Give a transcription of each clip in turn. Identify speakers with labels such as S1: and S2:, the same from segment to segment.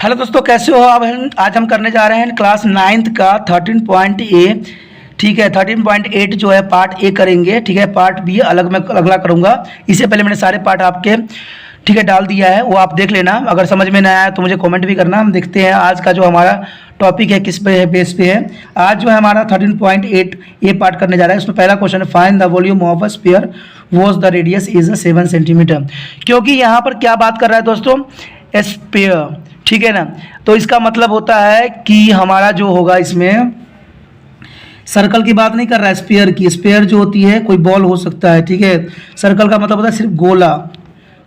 S1: Hello दोस्तों, कैसे हो आप? आज हम करने जा रहे हैं क्लास 9th का 13.A। ठीक है, 13.8 जो है पार्ट ए करेंगे। ठीक है, पार्ट बी अलग मैं अगला करूंगा। इससे पहले मैंने सारे पार्ट आपके ठीक है डाल दिया है, वो आप देख लेना। अगर समझ में ना आया तो मुझे कमेंट भी करना। हम देखते हैं आज का जो हमारा टॉपिक है किस पे है, बेस पे है। आज जो है हमारा 13.8 ए पार्ट करने जा रहा है। उसमें पहला क्वेश्चन है, find the volume of a sphere was the radius is 7 centimetre. क्योंकि यहाँ पर क्या बात कर रहा है दोस्तों, स्फीयर। ठीक है ना, तो इसका मतलब होता है कि हमारा जो होगा इसमें सर्कल की बात नहीं कर रहा है, स्फीयर की। स्फीयर जो होती है कोई बॉल हो सकता है। ठीक है, सर्कल का मतलब होता है सिर्फ गोला।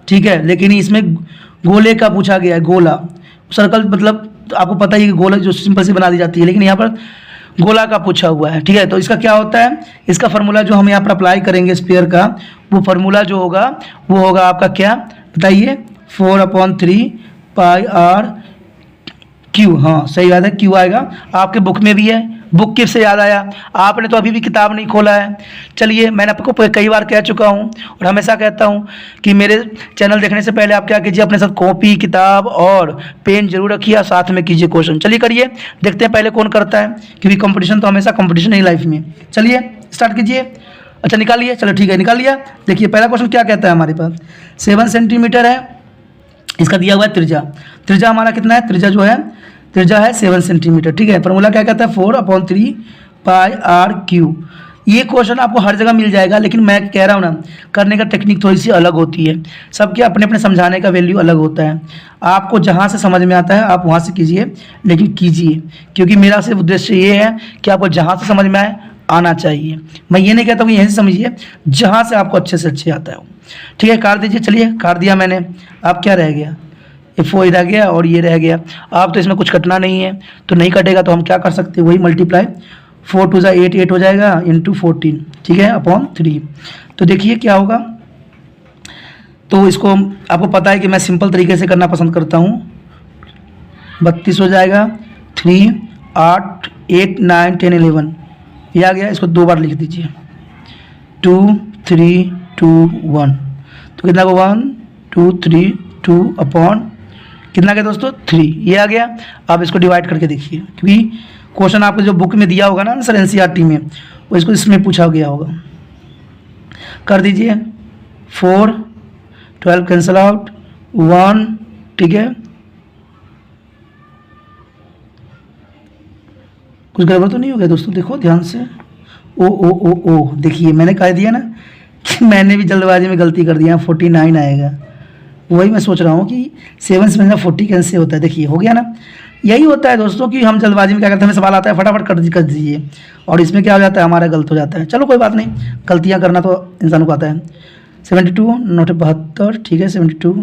S1: ठीक है, लेकिन इसमें गोले का पूछा गया है, गोला। सर्कल मतलब आपको पता ही है कि गोला जो सिंपल से बना दी जाती है, लेकिन यहाँ पर गोला का पूछा हुआ है। ठीक है, तो इसका क्या होता है, इसका फार्मूला जो हम यहाँ पर अप्लाई करेंगे स्फीयर का, वो फार्मूला जो होगा वो होगा आपका क्या बताइए, 4/3 पाई आर क्यू। हाँ सही बात है, क्यू आएगा। आपके बुक में भी है। बुक किससे याद आया, आपने तो अभी भी किताब नहीं खोला है। चलिए, मैंने आपको कई बार कह चुका हूँ और हमेशा कहता हूँ कि मेरे चैनल देखने से पहले आप क्या कीजिए, अपने साथ कॉपी किताब और पेन जरूर रखिए और साथ में कीजिए क्वेश्चन। चलिए करिए, देखते हैं पहले कौन करता है, क्योंकि कंपटीशन तो हमेशा कंपटीशन ही लाइफ में। चलिए स्टार्ट कीजिए। अच्छा निकालिए, चलो ठीक है निकाल लिया। देखिए पहला क्वेश्चन क्या कहता है हमारे पास, 7 सेंटीमीटर है। इसका दिया हुआ है त्रिज्या। त्रिज्या हमारा कितना है, त्रिज्या जो है त्रिज्या है 7 सेंटीमीटर। ठीक है, फॉर्मूला क्या कहता है, 4/3 पाई आर क्यू। ये क्वेश्चन आपको हर जगह मिल जाएगा, लेकिन मैं कह रहा हूँ ना, करने का टेक्निक थोड़ी सी अलग होती है। सबके अपने अपने समझाने का वैल्यू अलग होता है। आपको जहाँ से समझ में आता है आप वहाँ से कीजिए, लेकिन कीजिए, क्योंकि मेरा सिर्फ उद्देश्य ये है कि आपको जहाँ से समझ में आए आना चाहिए। मैं ये नहीं कहता हूँ यहीं से समझिए, जहाँ से आपको अच्छे से अच्छे आता है। ठीक है, काट दीजिए। चलिए काट दिया मैंने। अब क्या रह गया, F4 रह गया और ये रह गया। आप तो इसमें कुछ कटना नहीं है, तो नहीं कटेगा तो हम क्या कर सकते हैं, वही मल्टीप्लाई 4 2 8 8 हो जाएगा इंटू 14। ठीक है, अपॉन 3। तो देखिए क्या होगा, तो इसको आपको पता है कि मैं सिंपल तरीके से करना पसंद करता हूँ। 32 हो जाएगा, 3 8 8 9 10 11 ये आ गया। इसको 2 बार लिख दीजिए, 2 3 2 1। तो कितना को 1 2 3 2 अपॉन कितना गया दोस्तों, 3 ये आ गया। आप इसको डिवाइड करके देखिए, क्योंकि क्वेश्चन आपको जो बुक में दिया होगा ना सर एनसीईआरटी में, वो इसको इसमें पूछा गया होगा। कर दीजिए, 4 12 कैंसिल आउट 1। ठीक है, कुछ गड़बड़ तो नहीं हो गया दोस्तों, देखो ध्यान से। ओ देखिए मैंने कह दिया ना कि मैंने भी जल्दबाजी में गलती कर दिया। 49 आएगा। वही मैं सोच रहा हूँ कि 7 से 40 कैसे होता है। देखिए हो गया ना, यही होता है दोस्तों कि हम जल्दबाजी में क्या करते हैं, हमें सवाल आता है फटाफट कर दीजिए, और इसमें क्या हो जाता है, हमारा गलत हो जाता है। चलो कोई बात नहीं, गलतियाँ करना तो इंसान को आता है। 72 9 72। ठीक है 72।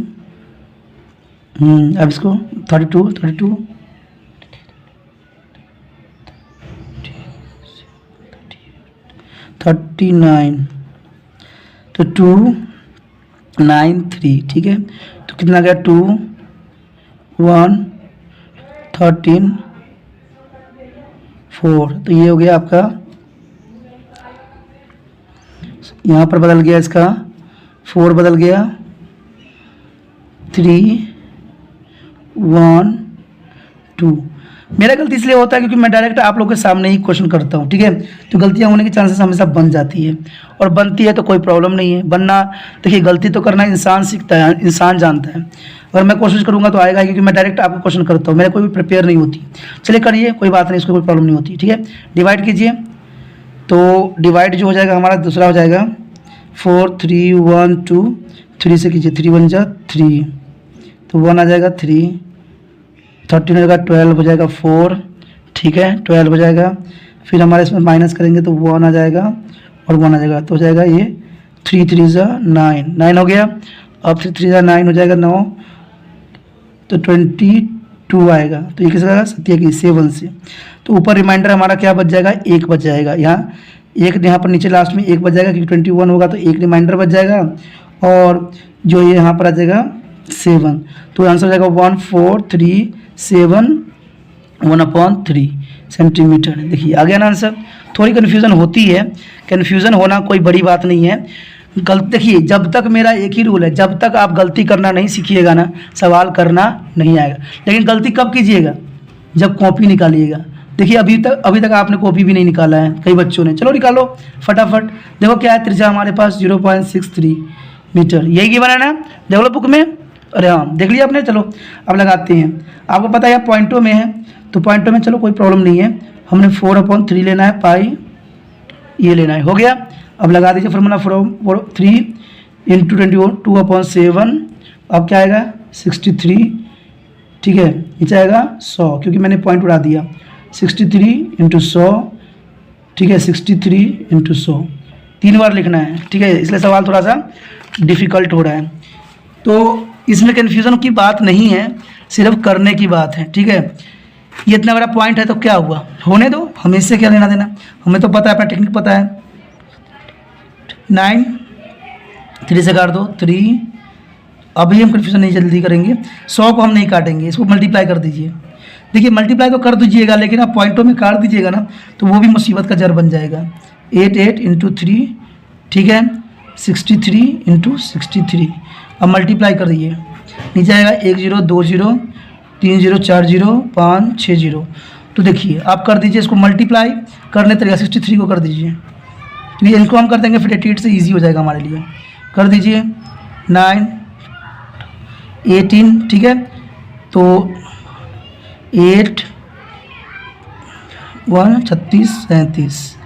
S1: अब इसको 32 39 तो 2 9 3। ठीक है, तो कितना गया, 2 1 13 4। तो ये हो गया आपका, यहाँ पर बदल गया इसका, 4 बदल गया, 3 1 2। मेरा गलती इसलिए होता है क्योंकि मैं डायरेक्ट आप लोगों के सामने ही क्वेश्चन करता हूँ। ठीक है, तो गलतियाँ होने के चांसेस हमेशा बन जाती है, और बनती है तो कोई प्रॉब्लम नहीं है। बनना देखिए, गलती तो करना इंसान सीखता है, इंसान जानता है। अगर मैं कोशिश करूँगा तो आएगा, क्योंकि मैं डायरेक्ट आपको क्वेश्चन करता हूँ, मेरे कोई भी प्रिपेयर नहीं होती। चलिए करिए, कोई बात नहीं, इसको कोई प्रॉब्लम नहीं होती। ठीक है, डिवाइड कीजिए। तो डिवाइड जो हो जाएगा हमारा दूसरा हो जाएगा 4 3 1 2 3 से कीजिए, 3 1 जा 3, तो 1 आ जाएगा 3, 13 हो जाएगा, 12 हो जाएगा 4। ठीक है, 12 हो जाएगा। फिर हमारे इसमें माइनस करेंगे तो 1 आ जाएगा और 1 आ जाएगा, तो हो जाएगा ये 3 3 जा 9 हो गया। अब 3 3 जा 9 हो जाएगा 9, तो 22 आएगा। तो ये किसका आएगा, सत्या की 7 से। तो ऊपर रिमाइंडर हमारा क्या बच जाएगा, 1 बच जाएगा। यहाँ पर नीचे लास्ट में 1 बच जाएगा, क्योंकि 21 होगा तो 1 रिमाइंडर बच जाएगा, और जो ये यहाँ पर आ जाएगा 7। तो आंसर हो जाएगा 1437 1/3 सेंटीमीटर। देखिए आ गया ना आंसर। थोड़ी कन्फ्यूज़न होती है, कन्फ्यूज़न होना कोई बड़ी बात नहीं है। गलती देखिए, जब तक मेरा एक ही रूल है, जब तक आप गलती करना नहीं सीखिएगा ना, सवाल करना नहीं आएगा। लेकिन गलती कब कीजिएगा? जब कॉपी निकालिएगा। देखिए अभी तक आपने कॉपी भी नहीं निकाला है कई बच्चों ने। चलो निकालो फटाफट। देखो क्या है, त्रिज्या हमारे पास 0.63 मीटर, यही गिवन है ना, देख लो बुक में। अरे हाँ देख लिया आपने। चलो अब लगाते हैं। आपको पता है पॉइंटों में है, तो पॉइंटों में चलो कोई प्रॉब्लम नहीं है। हमने 4/3 लेना है, पाई ये लेना है, हो गया। अब लगा दीजिए फॉर्मूला। 3 × 22/7, अब क्या आएगा 63, ठीक है, नीचे आएगा 100 क्योंकि मैंने पॉइंट उड़ा दिया। 63 × 100, ठीक है, 63 × 100 3 बार लिखना है, ठीक है, इसलिए सवाल थोड़ा सा डिफ़िकल्ट हो रहा है। तो इसमें कन्फ्यूज़न की बात नहीं है, सिर्फ करने की बात है, ठीक है। ये इतना बड़ा पॉइंट है तो क्या हुआ, होने दो, हमें इससे क्या लेना देना, हमें तो पता है, अपना टेक्निक पता है। 9 3 से काट दो 3। अभी हम कन्फ्यूजन नहीं जल्दी करेंगे, 100 को हम नहीं काटेंगे, इसको मल्टीप्लाई कर दीजिए। देखिए मल्टीप्लाई तो कर दीजिएगा, लेकिन आप पॉइंटों में काट दीजिएगा ना तो वो भी मुसीबत का जड़ बन जाएगा। 8 × 3, ठीक है, 63 × 63। अब मल्टीप्लाई कर दीजिए, नीचे आएगा 1 0 2 0 3 0 4 0 5 6 0। तो देखिए आप कर दीजिए इसको मल्टीप्लाई करने तरीका, 63 को कर दीजिए, तो ये इनको हम कर देंगे, फिर 88 से इजी हो जाएगा हमारे लिए। कर दीजिए 9 18, ठीक है, तो 8 1 36 37,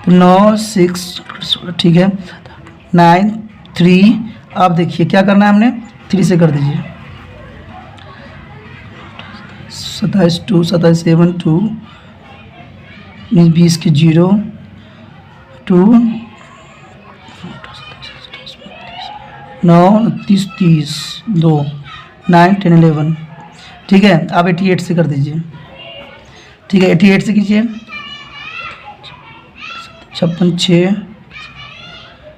S1: तो 9 6, ठीक है, 9 3। आप देखिए क्या करना है, हमने 3 से कर दीजिए, 27 2 27 7 2 20 के 0 2 9 29 30 2 9 10 11, ठीक है। आप 88 से कर दीजिए, ठीक है, 88 से कीजिए, 56 6,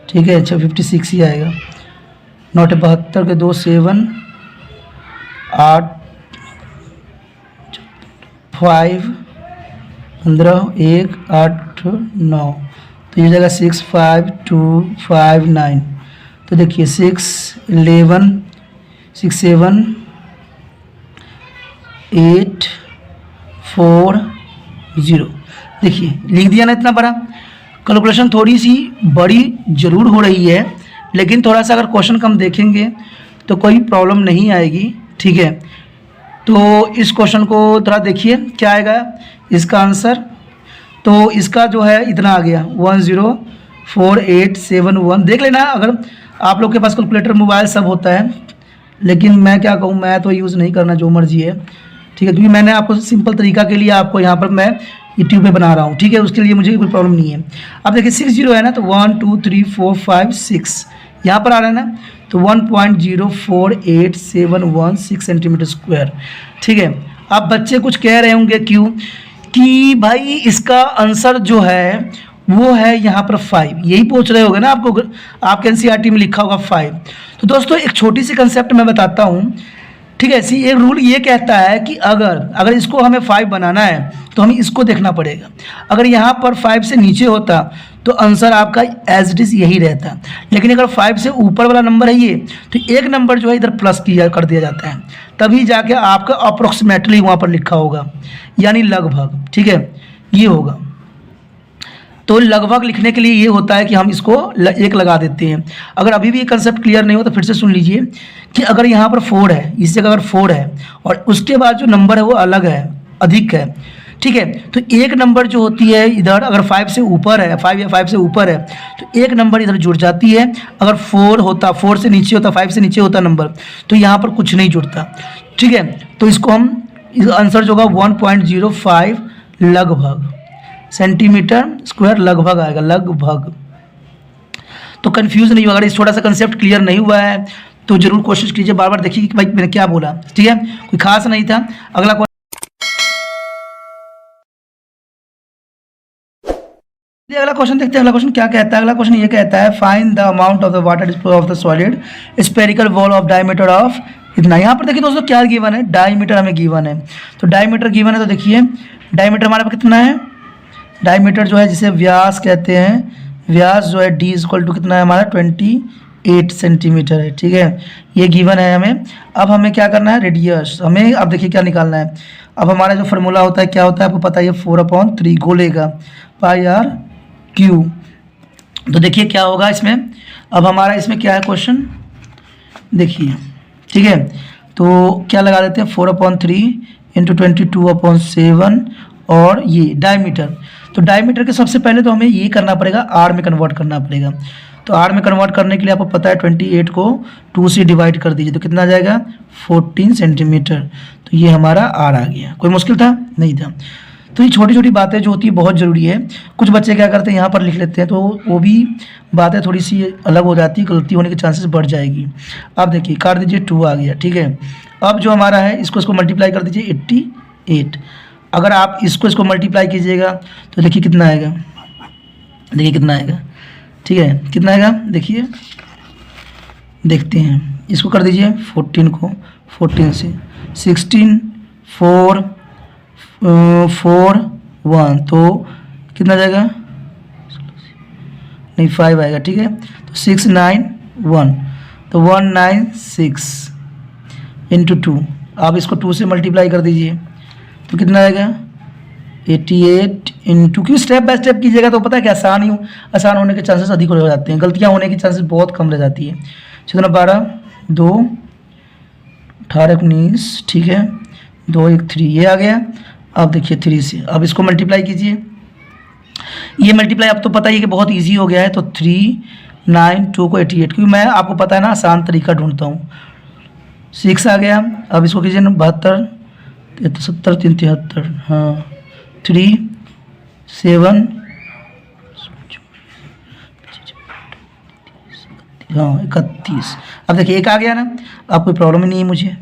S1: ठीक है, 56 ही आएगा। 9 72 के 2 7 8 5 15 1 8 9, तो ये जाएगा 6 5 2 5 9। तो देखिए 6 11 6 7 8 4 0। देखिए लिख दिया ना, इतना बड़ा। कैलकुलेशन थोड़ी सी बड़ी जरूर हो रही है, लेकिन थोड़ा सा अगर क्वेश्चन कम देखेंगे तो कोई प्रॉब्लम नहीं आएगी, ठीक है। तो इस क्वेश्चन को थोड़ा देखिए क्या आएगा इसका आंसर। तो इसका जो है इतना आ गया 104871। देख लेना, अगर आप लोग के पास कैलकुलेटर मोबाइल सब होता है, लेकिन मैं क्या कहूँ, मैं तो यूज़ नहीं करना, जो मर्जी है, ठीक है, क्योंकि मैंने आपको सिंपल तरीका के लिए आपको यहाँ पर मैं यूट्यूब पे बना रहा हूँ, ठीक है, उसके लिए मुझे कोई प्रॉब्लम नहीं है। अब देखिए 6 0 है ना, तो 1 2 3 4 5 6 यहाँ पर आ रहा है ना, तो 1.04871 सेंटीमीटर स्क्वायर, ठीक है। अब बच्चे कुछ कह रहे होंगे क्यों, कि भाई इसका आंसर जो है वो है यहाँ पर 5, यही पूछ रहे होगे ना आपको, आपके एनसीईआरटी में लिखा होगा 5। तो दोस्तों एक छोटी सी कंसेप्ट मैं बताता हूँ, ठीक है। ऐसी एक रूल ये कहता है कि अगर इसको हमें 5 बनाना है तो हमें इसको देखना पड़ेगा। अगर यहाँ पर 5 से नीचे होता तो आंसर आपका एज इट इज़ यही रहता, लेकिन अगर 5 से ऊपर वाला नंबर है ये, तो एक नंबर जो है इधर प्लस कर दिया जाता है, तभी जाके आपका अप्रोक्सीमेटली वहाँ पर लिखा होगा, यानी लगभग, ठीक है, ये होगा। तो लगभग लिखने के लिए ये होता है कि हम इसको एक लगा देते हैं। अगर अभी भी ये कंसेप्ट क्लियर नहीं हो तो फिर से सुन लीजिए कि अगर यहाँ पर 4 है, इस जगह अगर 4 है और उसके बाद जो नंबर है वो अलग है, अधिक है, ठीक है, तो एक नंबर जो होती है इधर, अगर 5 से ऊपर है, 5 या 5 से ऊपर है, तो एक नंबर इधर जुड़ जाती है। अगर 4 से नीचे होता, 5 से नीचे होता नंबर, तो यहाँ पर कुछ नहीं जुड़ता, ठीक है। तो इसको हम, आंसर जो होगा 1.05 लगभग सेंटीमीटर स्क्वायर लगभग आएगा, लगभग। तो कंफ्यूज नहीं होगा। अगर इस थोड़ा सा कंसेप्ट क्लियर नहीं हुआ है तो जरूर कोशिश कीजिए, बार बार देखिए कि भाई मैंने क्या बोला, ठीक है, कोई खास नहीं था। अगला क्वेश्चन देखते हैं। अगला क्वेश्चन क्या कहता है, अगला क्वेश्चन ये कहता है find the amount of the water of the solid spherical ball of diameter of इतना। यहाँ पर देखिए दोस्तों क्या गिवन है, डायमीटर हमें गिवन है। तो डायमीटर गिवन है, तो देखिए डायमीटर हमारे पास कितना है, डायमीटर जो है जिसे व्यास कहते हैं, व्यास जो है डी इक्वल टू कितना है हमारा 28 सेंटीमीटर है, ठीक है, ये गिवन है हमें। अब हमें क्या करना है, रेडियस हमें अब देखिए क्या निकालना है। अब हमारा जो फार्मूला होता है क्या होता है आपको पता है, 4/3 गोलेगा पाई आर क्यू। तो देखिए क्या होगा इसमें, अब हमारा इसमें क्या है क्वेश्चन देखिए, ठीक है, तो क्या लगा देते हैं 4/3 इंटू 22/7 और ये डायमीटर। तो डायमीटर के सबसे पहले तो हमें ये करना पड़ेगा, आर में कन्वर्ट करना पड़ेगा। तो आर में कन्वर्ट करने के लिए आपको पता है 28 को 2 से डिवाइड कर दीजिए तो कितना आ जाएगा 14 सेंटीमीटर। तो ये हमारा आर आ गया। कोई मुश्किल था? नहीं था। तो ये छोटी छोटी बातें जो होती है बहुत ज़रूरी है। कुछ बच्चे क्या करते हैं यहाँ पर लिख लेते हैं, तो वो भी बातें थोड़ी सी अलग हो जाती है, गलती होने के चांसेस बढ़ जाएगी। अब देखिए काट दीजिए 2 आ गया, ठीक है। अब जो हमारा है इसको मल्टीप्लाई कर दीजिए 88। अगर आप इसको मल्टीप्लाई कीजिएगा तो देखिए कितना आएगा, देखिए कितना आएगा, ठीक है, कितना आएगा देखिए, देखते हैं। इसको कर दीजिए 14 को 14 से 16 4 4 1 तो कितना जाएगा, नहीं 5 आएगा, ठीक है। तो 6 9 1 तो 196 इंटू 2। आप इसको 2 से मल्टीप्लाई कर दीजिए तो कितना आएगा 88 इंटू, क्योंकि स्टेप बाय स्टेप कीजिएगा तो पता है कि आसान होने के चांसेस अधिक हो जाते हैं, गलतियां होने की चांसेस बहुत कम रह जाती है। 12 2 18 19, ठीक है, 2 1 3 ये आ गया। अब देखिए 3 से अब इसको मल्टीप्लाई कीजिए, ये मल्टीप्लाई अब तो पता ही है कि बहुत इजी हो गया है। तो 3 9 2 को 88, क्योंकि मैं आपको पता है ना आसान तरीका ढूंढता हूँ। 6 आ गया। अब इसको कीजिए 72 70 3 73, हाँ 3 7 हाँ 31। अब देखिए एक आ गया ना, अब कोई प्रॉब्लम ही नहीं है मुझे,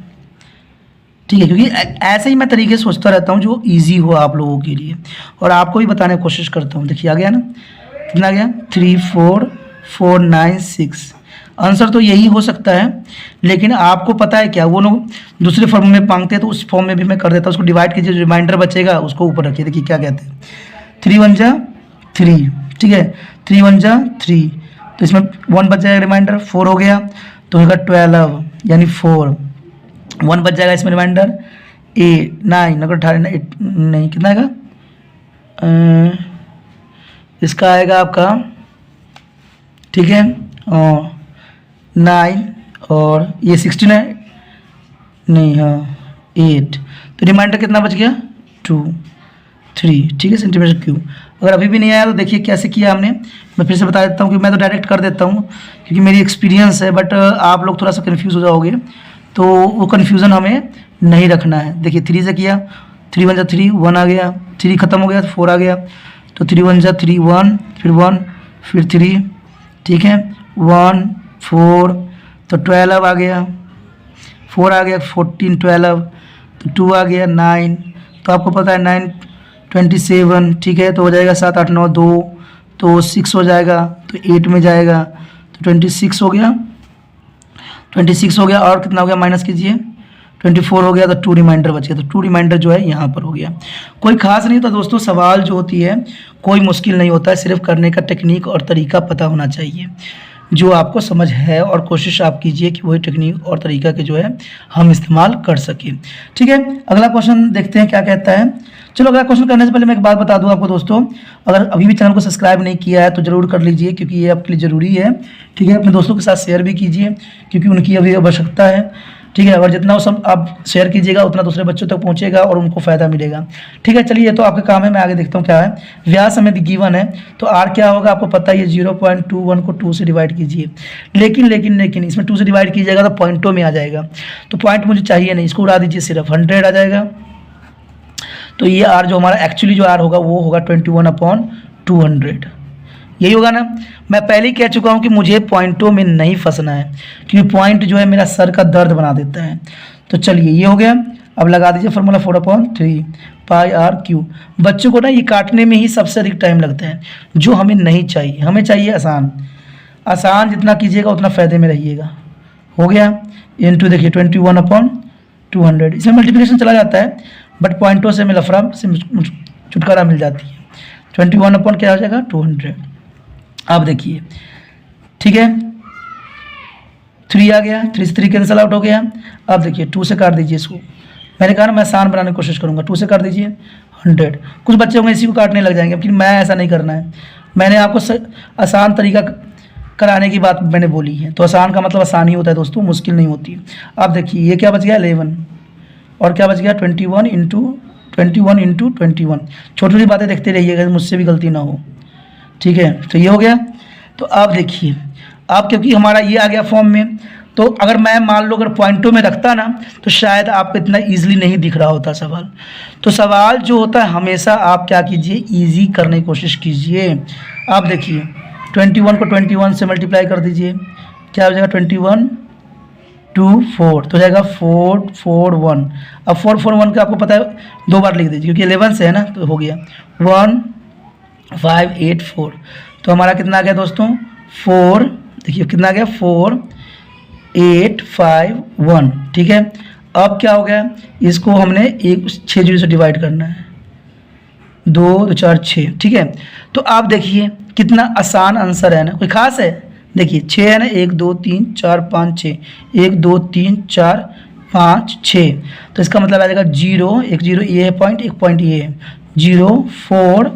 S1: ठीक है, क्योंकि ऐसे ही मैं तरीके सोचता रहता हूँ जो इजी हो आप लोगों के लिए और आपको भी बताने की कोशिश करता हूँ। देखिए आ गया ना, कितना आ गया 34496। आंसर तो यही हो सकता है, लेकिन आपको पता है क्या, वो लोग दूसरे फॉर्म में मांगते हैं तो उस फॉर्म में भी मैं कर देता हूँ। उसको डिवाइड कीजिए, रिमाइंडर बचेगा उसको ऊपर रखिए। देखिए क्या कहते हैं 3 1 जा 3, ठीक है, 3 1 जा 3, तो इसमें 1 बच जाएगा, रिमाइंडर 4 हो गया तो होगा 12 यानी 4, 1 बच जाएगा इसमें, रिमाइंडर 8 9 अगर 18 नहीं कितना आएगा, इसका आएगा आपका, ठीक है, 9 और ये 16 है नहीं, हाँ 8, तो रिमाइंडर कितना बच गया 2 3, ठीक है, सेंटीमीटर क्यूब। अगर अभी भी नहीं आया तो देखिए कैसे किया हमने, मैं फिर से बता देता हूँ कि मैं तो डायरेक्ट कर देता हूँ क्योंकि मेरी एक्सपीरियंस है, बट आप लोग थोड़ा सा कन्फ्यूज़ हो जाओगे तो वो कन्फ्यूज़न हमें नहीं रखना है। देखिए 3 से किया, 3 1 जा 3 1 आ गया, 3 खत्म हो गया 4 आ गया, तो 3 1 जा 3 1 फिर 1 फिर 3, ठीक है, 1 4 तो 12 आ गया, 4 आ गया 14 12 तो 2 आ गया 9, तो आपको पता है 9 27, ठीक है, तो हो जाएगा 7 8 9 2 तो 6 हो जाएगा, तो 8 में जाएगा तो 26 हो गया, 26 हो गया और कितना हो गया माइनस कीजिए 24 हो गया, तो 2 रिमाइंडर बच गया, तो 2 रिमाइंडर जो है यहाँ पर हो गया। कोई खास नहीं होता दोस्तों, सवाल जो होती है कोई मुश्किल नहीं होता है, सिर्फ करने का टेक्निक और तरीका पता होना चाहिए जो आपको समझ है, और कोशिश आप कीजिए कि वही टेक्निक और तरीका के जो है हम इस्तेमाल कर सकें। ठीक है, अगला क्वेश्चन देखते हैं क्या कहता है। चलो अगला क्वेश्चन करने से पहले मैं एक बात बता दूं आपको दोस्तों, अगर अभी भी चैनल को सब्सक्राइब नहीं किया है तो ज़रूर कर लीजिए क्योंकि ये आपके लिए ज़रूरी है। ठीक है, अपने दोस्तों के साथ शेयर भी कीजिए क्योंकि उनकी अभी आवश्यकता है। ठीक है, अगर जितना वो सब आप शेयर कीजिएगा उतना दूसरे बच्चों तक पहुंचेगा और उनको फ़ायदा मिलेगा। ठीक है, चलिए ये तो आपके काम है, मैं आगे देखता हूँ क्या है। व्यास हमें गिवन है तो आर क्या होगा आपको पता है, 0.21 को 2 से डिवाइड कीजिए। लेकिन इसमें 2 से डिवाइड कीजिएगा तो पॉइंटों में आ जाएगा, तो पॉइंट मुझे चाहिए नहीं, इसको उड़ा दीजिए, सिर्फ 100 आ जाएगा। तो ये आर जो हमारा एक्चुअली जो आर होगा वो होगा 21/200, यही होगा ना। मैं पहले ही कह चुका हूँ कि मुझे पॉइंटों में नहीं फंसना है क्योंकि पॉइंट जो है मेरा सर का दर्द बना देता है। तो चलिए ये हो गया, अब लगा दीजिए फार्मूला 4/3 पाई आर क्यू। बच्चों को ना ये काटने में ही सबसे अधिक टाइम लगता है, जो हमें नहीं चाहिए, हमें चाहिए आसान। आसान जितना कीजिएगा उतना फ़ायदे में रहिएगा। हो गया, इंटू देखिए 21/200, इसमें मल्टीप्लिकेशन चला जाता है बट पॉइंटों से हमें लफड़ा से छुटकारा मिल जाती है। 21 क्या हो जाएगा 200, अब देखिए, ठीक है, 3 आ गया, 3 से 3 कैंसिल आउट हो गया। अब देखिए 2 से काट दीजिए इसको, मैंने कहा ना मैं आसान बनाने की कोशिश करूँगा। 2 से काट दीजिए 100। कुछ बच्चे होंगे इसी को काटने लग जाएंगे, लेकिन मैं ऐसा नहीं करना है। मैंने आपको आसान तरीका कराने की बात मैंने बोली है, तो आसान का मतलब आसान ही होता है दोस्तों, मुश्किल नहीं होती है। अब देखिए ये क्या बच गया 11, और क्या बच गया 21 इंटू 21। छोटी छोटी बातें देखते रहिएगा, मुझसे भी गलती ना हो, ठीक है। तो ये हो गया। तो अब देखिए, अब क्योंकि हमारा ये आ गया फॉर्म में, तो अगर मैं मान लो अगर पॉइंटों में रखता ना, तो शायद आपको इतना ईजिली नहीं दिख रहा होता सवाल। तो सवाल जो होता है हमेशा आप क्या कीजिए, ईजी करने की कोशिश कीजिए। आप देखिए 21 को 21 से मल्टीप्लाई कर दीजिए, क्या हो जाएगा 21 2 4, तो हो जाएगा 4 4 1। अब 4 4 1 का आपको पता है 2 बार लिख दीजिए, क्योंकि 11 से है ना, तो हो गया 1 5 8 4। तो हमारा कितना आ गया दोस्तों 4, देखिए कितना आ गया 4 8 5 1, ठीक है। अब क्या हो गया, इसको हमने 6 जीरो से डिवाइड करना है, 2 2 4 6, ठीक है। तो आप देखिए कितना आसान आंसर है ना, कोई खास है। देखिए 6 है ना, 1 2 3 4 5 6, 1 2 3 4 5 6। तो इसका मतलब आ जाएगा 0 1 0, ये है पॉइंट, एक पॉइंट ये है 0 4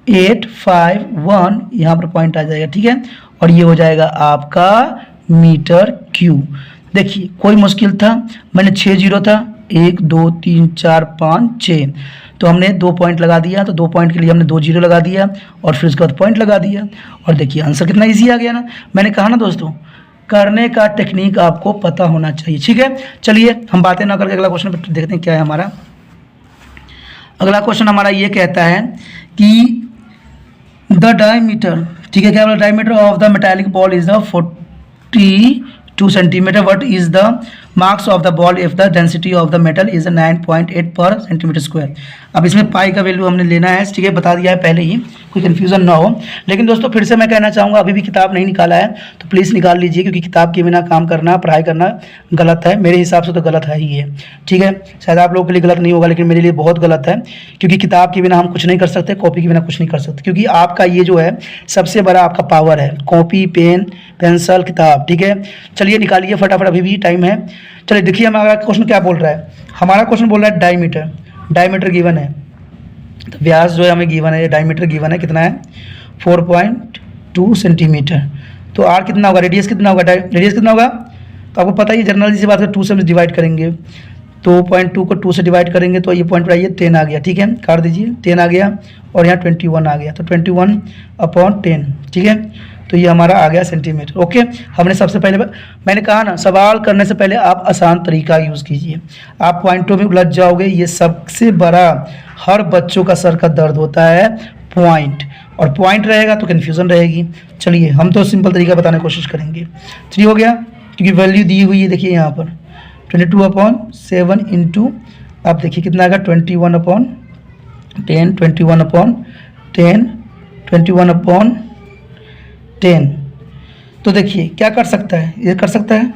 S1: 8 5 1, यहाँ पर पॉइंट आ जाएगा, ठीक है। और ये हो जाएगा आपका मीटर क्यूब। देखिए कोई मुश्किल था, मैंने 6 जीरो था, 1 2 3 4 5 6, तो हमने 2 पॉइंट लगा दिया, तो 2 पॉइंट के लिए हमने 2 जीरो लगा दिया, और फिर उसके बाद पॉइंट लगा दिया, और देखिए आंसर कितना इजी आ गया ना। मैंने कहा ना दोस्तों, करने का टेक्निक आपको पता होना चाहिए, ठीक है। चलिए हम बातें ना करके अगला क्वेश्चन पर देखते हैं क्या है हमारा। अगला क्वेश्चन हमारा ये कहता है कि द डायमीटर, ठीक है, क्या बोला, diameter of the metallic ball is the 42 centimetre. What is the marks of the ball if the density of the metal is 9.8 पर सेंटीमीटर स्क्वायर। अब इसमें पाई का वैल्यू हमने लेना है, ठीक है, बता दिया है पहले ही, कोई कन्फ्यूजन ना हो। लेकिन दोस्तों फिर से मैं कहना चाहूँगा, अभी भी किताब नहीं निकाला है तो प्लीज़ निकाल लीजिए, क्योंकि किताब के बिना काम करना, पढ़ाई करना गलत है, मेरे हिसाब से तो गलत है ही है, ठीक है। शायद आप लोगों के लिए गलत नहीं होगा, लेकिन मेरे लिए बहुत गलत है, क्योंकि किताब के बिना हम कुछ नहीं कर सकते, कॉपी के बिना कुछ नहीं कर सकते, क्योंकि आपका ये जो है सबसे बड़ा आपका पावर है, कॉपी पेन पेंसिल किताब, ठीक है। चलिए निकालिए फटाफट, अभी भी टाइम है। चलिए देखिए हमारा क्वेश्चन क्या बोल रहा है। हमारा क्वेश्चन बोल रहा है डायमीटर, डायमीटर गिवन है, तो व्यास जो है हमें गिवन है, डायमीटर गिवन है, कितना है 4.2 सेंटीमीटर। तो आर कितना होगा, रेडियस कितना होगा, रेडियस कितना होगा, तो आपको पता ही जनरल सी बात है, 2 से हम डिवाइड करेंगे, तो 0.2 को 2 से डिवाइड करेंगे तो ये पॉइंट पर आइए 10 आ गया, ठीक है, काट दीजिए 10 आ गया, और यहाँ 21 आ गया, तो 21/10, ठीक है। तो ये हमारा आ गया सेंटीमीटर। ओके, हमने सबसे पहले, मैंने कहा ना सवाल करने से पहले आप आसान तरीका यूज़ कीजिए, आप पॉइंटों में उलझ जाओगे। ये सबसे बड़ा हर बच्चों का सर का दर्द होता है पॉइंट, और पॉइंट रहेगा तो कन्फ्यूज़न रहेगी। चलिए हम तो सिंपल तरीका बताने की कोशिश करेंगे। 3 हो गया, क्योंकि वैल्यू दी हुई है, देखिए यहाँ पर 22/7 इंटू, आप देखिए कितना आएगा 21/10, 21/10, 21/10। तो देखिए क्या कर सकता है, ये कर सकता है,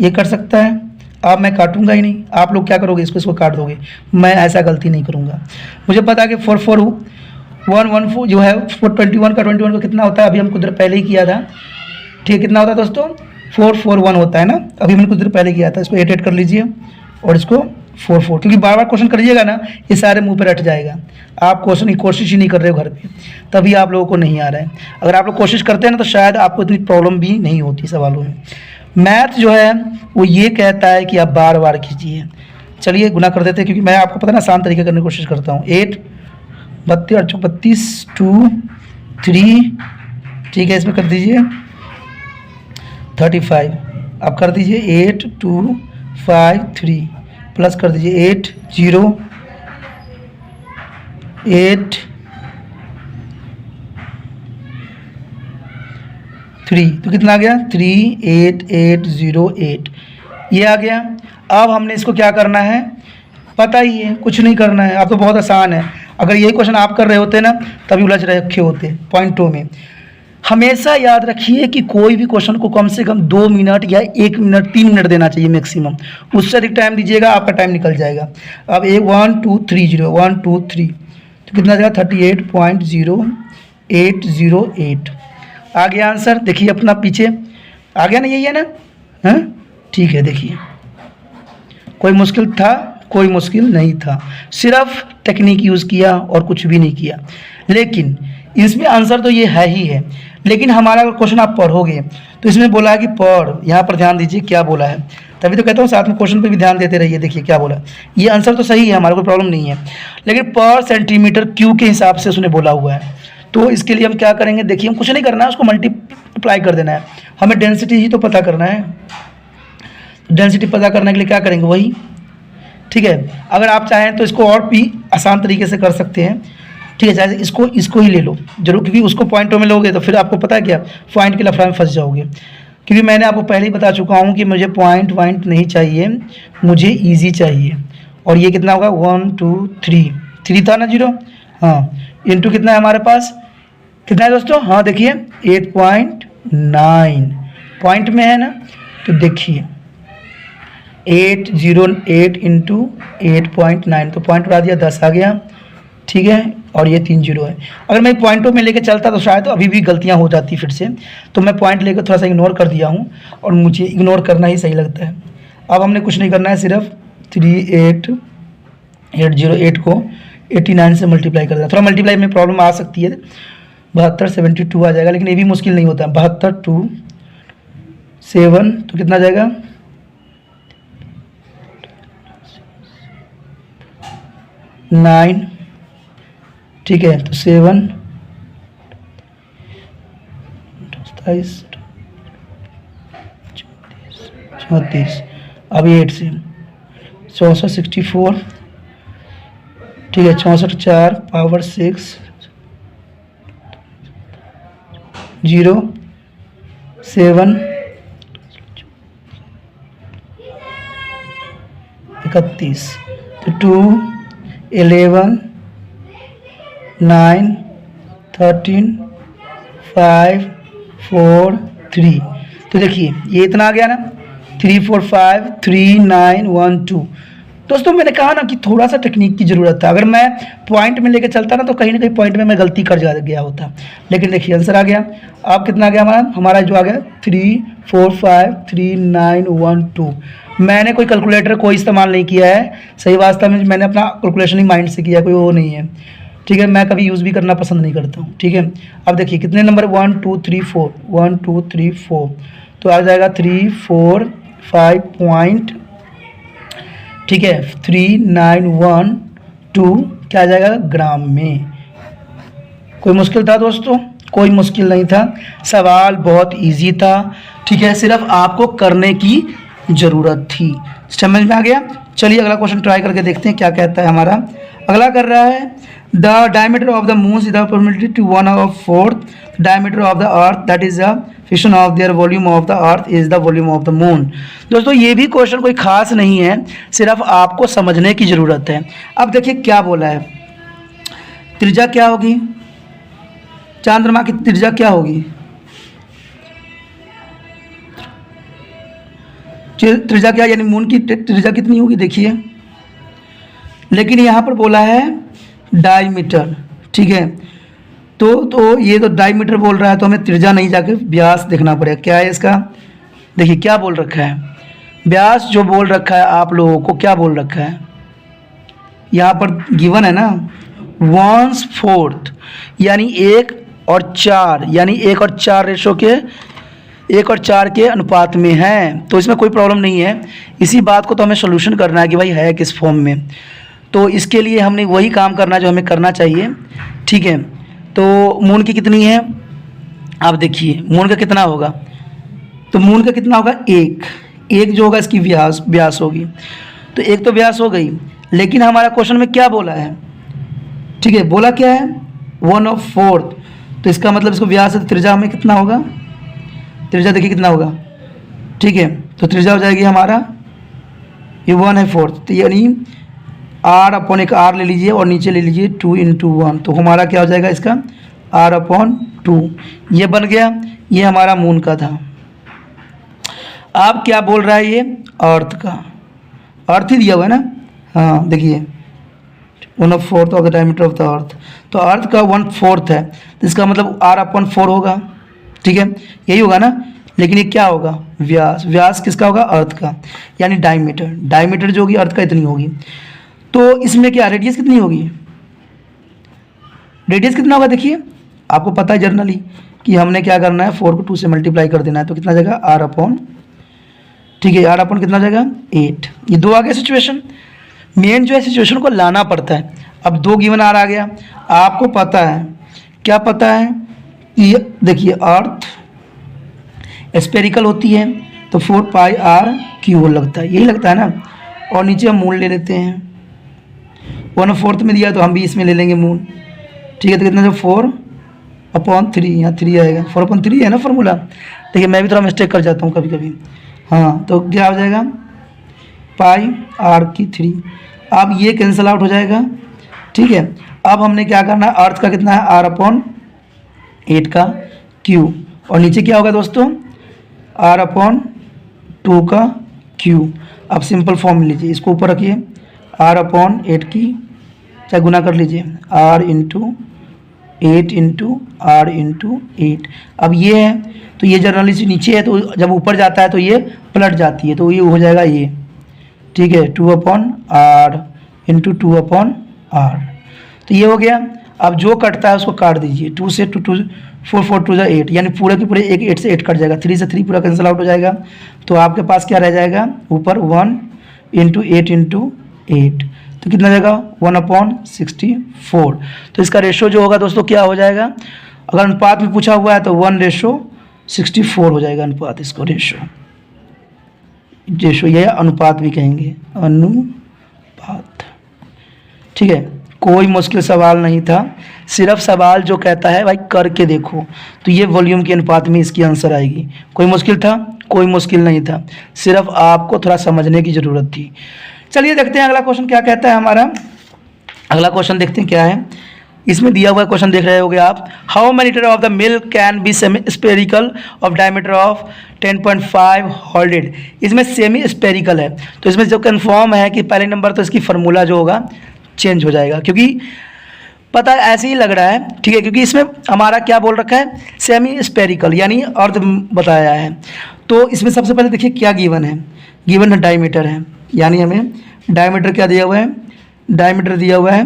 S1: ये कर सकता है। अब मैं काटूंगा ही नहीं, आप लोग क्या करोगे, इसको काट दोगे, मैं ऐसा गलती नहीं करूंगा। मुझे पता है कि 44114 जो है 421 का 21 का कितना होता है, अभी हम कुछ देर पहले ही किया था, ठीक है। कितना होता है दोस्तों 441 होता है ना, अभी मैंने कुछ देर पहले किया था। इसको 8 कर लीजिए और इसको 44, क्योंकि बार बार क्वेश्चन करिएगा ना, ये सारे मुंह पे रट जाएगा। आप क्वेश्चन की कोशिश ही नहीं कर रहे हो घर पे, तभी आप लोगों को नहीं आ रहा है। अगर आप लोग कोशिश करते हैं ना, तो शायद आपको इतनी प्रॉब्लम भी नहीं होती सवालों में। मैथ जो है वो ये कहता है कि आप बार बार कीजिए। चलिए गुना कर देते हैं, क्योंकि मैं आपको पता ना आसान तरीके करने की कोशिश करता हूँ। 8 32 2 3, ठीक है, इसमें कर दीजिए 35, अब कर दीजिए 8 2 5 3, प्लस कर दीजिए 8 0 8 3, तो कितना आ गया 38808, ये आ गया। अब हमने इसको क्या करना है पता ही है, कुछ नहीं करना है, अब तो बहुत आसान है। अगर यही क्वेश्चन आप कर रहे होते ना, तभी उलझ रखे होते पॉइंटों में। हमेशा याद रखिए कि कोई भी क्वेश्चन को कम से कम 2 मिनट या 1 मिनट 3 मिनट देना चाहिए मैक्सिमम, उससे अधिक टाइम दीजिएगा आपका टाइम निकल जाएगा। अब 1 2 3 0 1 2 3, तो कितना जाएगा 38.0808, आ गया आंसर, देखिए अपना पीछे आ गया ना, यही है ना, हाँ ठीक है। देखिए कोई मुश्किल था? कोई मुश्किल नहीं था, सिर्फ टेक्निक यूज़ किया और कुछ भी नहीं किया। लेकिन इसमें आंसर तो ये है ही है, लेकिन हमारा अगर क्वेश्चन आप पढ़ोगे तो इसमें बोला है कि पढ़, यहाँ पर ध्यान दीजिए क्या बोला है, तभी तो कहता हूँ साथ में क्वेश्चन पे भी ध्यान देते रहिए। देखिए क्या बोला, ये आंसर तो सही है, हमारा कोई प्रॉब्लम नहीं है, लेकिन पर सेंटीमीटर क्यूब के हिसाब से उसने बोला हुआ है। तो इसके लिए हम क्या करेंगे, देखिए हम कुछ नहीं करना है, उसको मल्टीप्लाई कर देना है, हमें डेंसिटी ही तो पता करना है। डेंसिटी पता करने के लिए क्या करेंगे, वही, ठीक है। अगर आप चाहें तो इसको और भी आसान तरीके से कर सकते हैं, ठीक है, चाहे इसको ही ले लो जरूर, क्योंकि उसको पॉइंटों में लोगे तो फिर आपको पता है क्या, पॉइंट के लफड़ा में फंस जाओगे। क्योंकि मैंने आपको पहले ही बता चुका हूँ कि मुझे पॉइंट नहीं चाहिए, मुझे ईजी चाहिए। और ये कितना होगा, 1 2 3 था ना, 0, हाँ, इंटू कितना है हमारे पास, कितना है दोस्तों, हाँ देखिए 8.9 पॉइंट में है ना, तो देखिए 808 इंटू 8.9, तो पॉइंट बढ़ा दिया 10 आ गया, ठीक है। और ये 3 0 है। अगर मैं पॉइंटों में लेके चलता तो शायद अभी भी गलतियां हो जाती फिर से, तो मैं पॉइंट लेकर थोड़ा सा इग्नोर कर दिया हूँ, और मुझे इग्नोर करना ही सही लगता है। अब हमने कुछ नहीं करना है, सिर्फ 38808 को 89 से मल्टीप्लाई कर देना। थोड़ा मल्टीप्लाई में प्रॉब्लम आ सकती है, 72 72 आ जाएगा, लेकिन ये भी मुश्किल नहीं होता। 72 2 7 तो कितना जाएगा, 9, ठीक है, तो 7 27 34, अब 8 से 64 64, ठीक है, 64 4 पावर 6 0 7 31, तो 2 11 9 13 5 4 3, तो देखिए ये इतना आ गया ना, 3 4 5 3 9 1 2। दोस्तों मैंने कहा ना कि थोड़ा सा टेक्निक की ज़रूरत था, अगर मैं पॉइंट में लेके चलता ना तो कहीं ना कहीं पॉइंट में मैं गलती कर गया होता, लेकिन देखिए आंसर आ गया। अब कितना आ गया हमारा जो आ गया 3 4 5 3 9 1 2। मैंने कोई कैलकुलेटर कोई इस्तेमाल नहीं किया है, सही वास्तव में मैंने अपना कैलकुलेशन ही माइंड से किया, कोई वो नहीं है, ठीक है। मैं कभी यूज़ भी करना पसंद नहीं करता हूँ, ठीक है। अब देखिए कितने नंबर 1 2 3 4 1 2 3 4, तो आ जाएगा 3 4 5 पॉइंट, ठीक है, 3 9 1 2 क्या आ जाएगा ग्राम में। कोई मुश्किल था दोस्तों? कोई मुश्किल नहीं था, सवाल बहुत इजी था, ठीक है, सिर्फ आपको करने की ज़रूरत थी। समझ में आ गया? चलिए अगला क्वेश्चन ट्राई करके देखते हैं क्या कहता है हमारा। अगला कर रहा है the diameter of the moon is the probability to 1/4 diameter of the earth, that is the friction of their volume of the earth is the volume of the moon. दोस्तों ये भी क्वेश्चन कोई खास नहीं है, सिर्फ आपको समझने की ज़रूरत है। अब देखिए क्या बोला है, त्रिज्या क्या होगी, चंद्रमा की त्रिज्या क्या होगी, त्रिज्या क्या यानी मून की त्रिज्या कितनी होगी, देखिए। लेकिन यहाँ पर बोला है डायमीटर, ठीक है, तो ये तो डायमीटर बोल रहा है, तो हमें त्रिज्या नहीं जाके व्यास देखना पड़ेगा। क्या है इसका, देखिए क्या बोल रखा है, व्यास जो बोल रखा है आप लोगों को क्या बोल रखा है, यहाँ पर गिवन है ना 1/4, यानी 1 और 4, यानी 1 और 4 रेशो के 1 और 4 के अनुपात में है, तो इसमें कोई प्रॉब्लम नहीं है। इसी बात को तो हमें सोल्यूशन करना है कि भाई है किस फॉर्म में, तो इसके लिए हमने वही काम करना जो हमें करना चाहिए, ठीक है। तो मून की कितनी है, आप देखिए मून का कितना होगा, तो मून का कितना होगा, एक जो होगा इसकी व्यास होगी, तो एक तो व्यास हो गई। लेकिन हमारा क्वेश्चन में क्या बोला है, ठीक है, बोला क्या है 1/4, तो इसका मतलब इसको व्यास है, तो त्रिज्या हमें कितना होगा, त्रिज्या देखिए कितना होगा, ठीक है, तो त्रिज्या हो जाएगी हमारा ये 1/4, तो यानी r/1 ले लीजिए और नीचे ले लीजिए 2 × 1, तो हमारा क्या हो जाएगा इसका r/2, ये बन गया। ये हमारा मून का था। अब क्या बोल रहा है ये अर्थ का, अर्थ ही दिया हुआ है ना, हाँ देखिए 1/4 of the diameter of the अर्थ, तो अर्थ का 1/4 है, तो इसका मतलब r/4 होगा, ठीक है, यही होगा ना। लेकिन ये क्या होगा, व्यास, व्यास किसका होगा, अर्थ का, यानी डायमीटर, डायमीटर जो होगी अर्थ का इतनी होगी। तो इसमें क्या रेडियस कितनी होगी, रेडियस कितना होगा, देखिए आपको पता है जनरली कि हमने क्या करना है, 4 को 2 से मल्टीप्लाई कर देना है, तो कितना जाएगा r अपॉन, ठीक है, r अपॉन कितना जाएगा 8। ये 2 आ गया सिचुएशन, मेन जो है सिचुएशन को लाना पड़ता है। अब 2 गिवन r आ गया, आपको पता है, क्या पता है, ये देखिए अर्थ स्पेरिकल होती है तो 4 पाई r क्यूब लगता है, यही लगता है ना। और नीचे हम मूल ले लेते हैं, 1/4 में दिया तो हम भी इसमें ले लेंगे मूल, ठीक है। तो कितना जो 4/3, यहाँ 3 आएगा, 4/3 है ना फॉर्मूला। देखिए मैं भी थोड़ा मिस्टेक कर जाता हूँ कभी कभी, हाँ। तो क्या हो जाएगा, पाई r3। अब ये कैंसिल आउट हो जाएगा, ठीक है। अब हमने क्या करना है, अर्थ का कितना है, r/8 का क्यूब, और नीचे क्या होगा दोस्तों, r/2 का क्यूब। अब सिंपल फॉर्म में लीजिए, इसको ऊपर रखिए, r/8 की चाहे गुना कर लीजिए, r into 8 into r into 8। अब ये है तो ये जनरली से नीचे है, तो जब ऊपर जाता है तो ये पलट जाती है, तो ये हो जाएगा ये, ठीक है, 2/r इंटू 2/r। तो ये हो गया। अब जो कटता है उसको काट दीजिए, 2 से 2 4 4 2 जा 8, यानी पूरे के पूरे 8 से 8 कट जाएगा, 3 से 3 पूरा कैंसिल आउट हो जाएगा। तो आपके पास क्या रह जाएगा, ऊपर 1 इंटू 8 इंटू 8, तो कितना जाएगा 1/64। तो इसका रेशो जो होगा दोस्तों क्या हो जाएगा, अगर अनुपात में पूछा हुआ है तो 1/64 हो जाएगा अनुपात, इसको रेशो ये अनुपात भी कहेंगे, अनुपात, ठीक है। कोई मुश्किल सवाल नहीं था, सिर्फ सवाल जो कहता है भाई करके देखो, तो ये वॉल्यूम के अनुपात में इसकी आंसर आएगी। कोई मुश्किल था, कोई मुश्किल नहीं था, सिर्फ आपको थोड़ा समझने की ज़रूरत थी। चलिए देखते हैं अगला क्वेश्चन क्या कहता है हमारा। अगला क्वेश्चन देखते हैं क्या है, इसमें दिया हुआ क्वेश्चन देख रहे होगे आप, how many litre of the milk can be semi spherical of diameter of 10.5 holded. इसमें सेमी स्पेरिकल है, तो इसमें जो कन्फर्म है कि पहले नंबर तो इसकी फार्मूला जो होगा चेंज हो जाएगा, क्योंकि पता ऐसे ही लग रहा है, ठीक है, क्योंकि इसमें हमारा क्या बोल रखा है, सेमी स्पेरिकल यानी अर्ध बताया है। तो इसमें सबसे पहले देखिए क्या गिवन है, गिवन है डायमीटर है, यानी हमें डायमीटर क्या दिया हुआ है, डायमीटर दिया हुआ है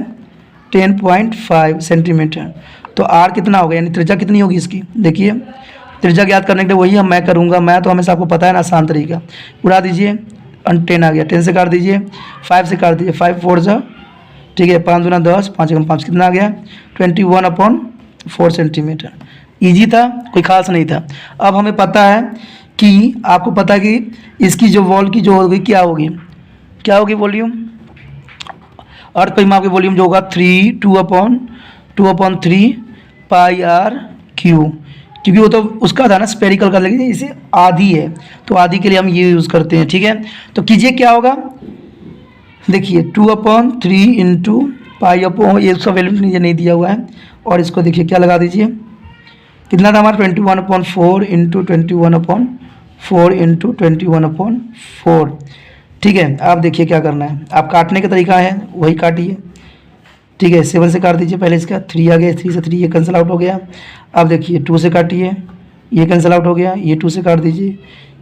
S1: 10.5 सेंटीमीटर। तो आर कितना होगा, यानी त्रिज्या कितनी होगी इसकी, देखिए त्रिज्या ज्ञात करने के लिए वही मैं करूँगा, मैं तो हमेशा आपको पता है ना आसान तरीका, उड़ा दीजिए, 10 आ गया, 10 से काट दीजिए, 5 से काट दीजिए, 5 4 जा, ठीक है, 5 दूना 10, 5 एकम 5, कितना आ गया 21/4 सेंटीमीटर। ईजी था, कोई खास नहीं था। अब हमें पता है कि आपको पता है कि इसकी जो वॉल की जो होगी क्या होगी, क्या होगी वॉल्यूम, अर्थ परिमाप की वॉल्यूम जो होगा 2/3 पाई r क्यूब, क्योंकि वो तो उसका था ना स्पेरिकल का, लेकिन इसे आधी है तो आधी के लिए हम ये यूज़ करते हैं, ठीक है। तो कीजिए क्या होगा, देखिए 2/3 इंटू पाई अपॉन, ये उसका वैल्यू नीचे नहीं दिया हुआ है, और इसको देखिए क्या लगा दीजिए, कितना था हमारा 21/4 इंटू 21/4 इंटू 21/4, ठीक है। आप देखिए क्या करना है, आप काटने का तरीका है वही काटिए, ठीक है। 7 से काट दीजिए, पहले इसका 3 आ गया, 3 से 3 ये कैंसिल आउट हो गया। अब देखिए 2 से काटिए, ये कैंसिल आउट हो गया, ये 2 से काट दीजिए,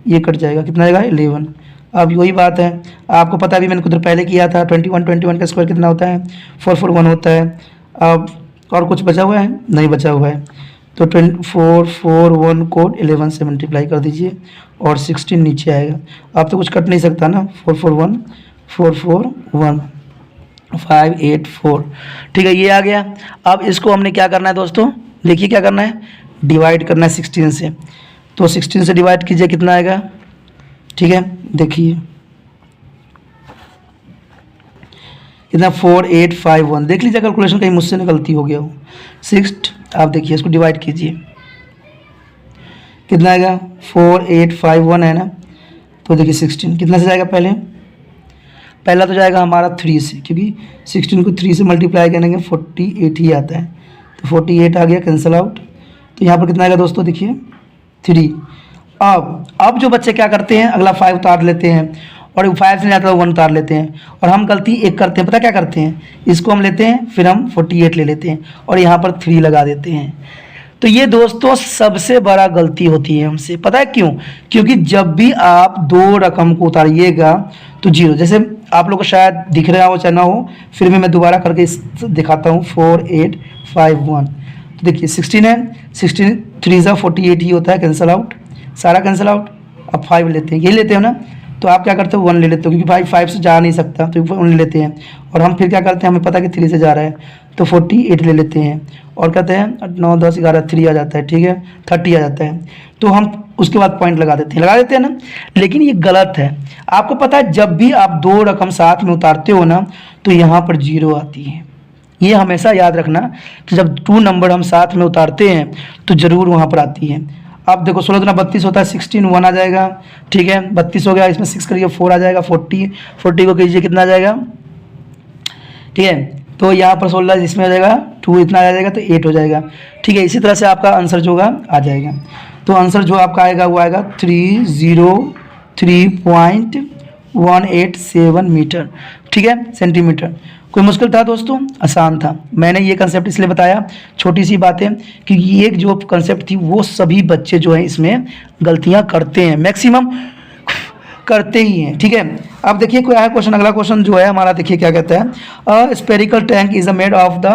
S1: ये कट जाएगा, कितना आएगा 11। अब वही बात है, आपको पता भी मैंने कुछ देर पहले किया था, 21 का स्क्वायर कितना होता है 441 होता है। अब और कुछ बचा हुआ है, नहीं बचा हुआ है, तो 441 को 11 से मल्टीप्लाई कर दीजिए और 16 नीचे आएगा। अब तो कुछ कट नहीं सकता ना, 441 584, ठीक है, ये आ गया। अब इसको हमने क्या करना है दोस्तों, देखिए क्या करना है, डिवाइड करना है 16 से, तो 16 से डिवाइड कीजिए, कितना आएगा, ठीक है, देखिए कितना 4851, देख लीजिए कैलकुलेशन कहीं मुझसे गलती हो गया हो। 6, आप देखिए इसको डिवाइड कीजिए, कितना आएगा 4851 है ना, तो देखिए 16 कितना से जाएगा, पहला तो जाएगा हमारा 3 से, क्योंकि 16 को 3 से मल्टीप्लाई करेंगे 48 ही आता है, तो 48 आ गया कैंसिल आउट। तो यहाँ पर कितना आएगा दोस्तों, देखिए 3। अब जो बच्चे क्या करते हैं, अगला 5 उतार लेते हैं, और 5 से जाता है 1 उतार लेते हैं, और हम गलती एक करते हैं, पता क्या करते हैं, इसको हम लेते हैं, फिर हम 48 ले लेते हैं और यहाँ पर 3 लगा देते हैं। तो ये दोस्तों सबसे बड़ा गलती होती है हमसे, पता है क्यों? क्योंकि जब भी आप दो रकम को उतारिएगा तो जीरो, जैसे आप लोग को शायद दिख रहा हो चाहे ना हो, फिर भी मैं दोबारा करके दिखाता हूँ। 4851, तो देखिए 16 है, 16 3 ज़ा 48 ही होता है, कैंसिल आउट, सारा कैंसिल आउट। अब 5 लेते हैं, यही लेते हो ना, तो आप क्या करते हो 1 ले लेते हो, क्योंकि भाई 5 से जा नहीं सकता तो 1 ले लेते हैं। और हम फिर क्या करते हैं, हमें पता है कि 3 से जा रहा है तो 48 ले लेते हैं और कहते हैं 9 10 11 3 आ जाता है, ठीक है 30 आ जाता है, तो हम उसके बाद पॉइंट लगा देते हैं ना। लेकिन ये गलत है। आपको पता है जब भी आप दो रकम साथ में उतारते हो ना तो यहाँ पर जीरो आती है, ये हमेशा याद रखना कि जब 2 नंबर हम साथ में उतारते हैं तो ज़रूर वहाँ पर आती है। अब देखो 16 दूना 32 होता है, 16 1 आ जाएगा, ठीक है 32 हो गया, इसमें 6 करिए 4 आ जाएगा, 40 को कीजिए कितना आ जाएगा, ठीक है। तो यहाँ पर 16 इसमें आ जाएगा 2 इतना आ जाएगा तो 8 हो जाएगा, ठीक है। इसी तरह से आपका आंसर जो होगा आ जाएगा। तो आंसर जो आपका आएगा वो आएगा 303.187 मीटर, ठीक है सेंटीमीटर। कोई मुश्किल था दोस्तों? आसान था। मैंने ये कंसेप्ट इसलिए बताया, छोटी सी बातें, क्योंकि ये जो कंसेप्ट थी वो सभी बच्चे जो हैं इसमें गलतियां करते हैं, मैक्सिमम करते ही हैं, ठीक है। अब देखिए कोई आया क्वेश्चन, अगला क्वेश्चन जो है हमारा, देखिए क्या कहता है, a spherical tank is made of the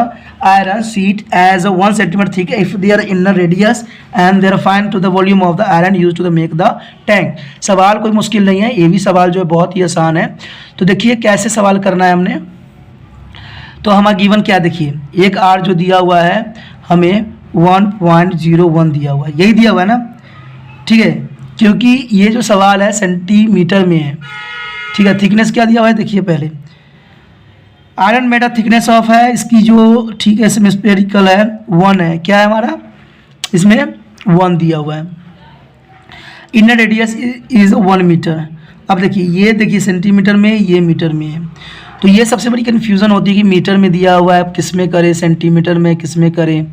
S1: iron sheet as 1 centimetre thick if their inner radius and their find to the volume of the iron use to the make the tank. सवाल कोई मुश्किल नहीं है, ये भी सवाल जो है बहुत ही आसान है। तो देखिए कैसे सवाल करना है हमने, तो हमारा गिवन क्या, देखिए एक आर जो दिया हुआ है हमें 1.01 दिया हुआ है, यही दिया हुआ है ना, ठीक है, क्योंकि ये जो सवाल है सेंटीमीटर में है, ठीक है। थिकनेस क्या दिया हुआ है, देखिए पहले आयरन मेड थिकनेस ऑफ है इसकी जो, ठीक है, इसमें स्पेरिकल है 1 है, क्या है हमारा इसमें 1 दिया हुआ है, इनर रेडियस इज 1 मीटर। अब देखिए ये देखिए सेंटीमीटर में, ये मीटर में है, तो ये सबसे बड़ी कन्फ्यूज़न होती है कि मीटर में दिया हुआ है किस में करें, सेंटीमीटर में किस में करें,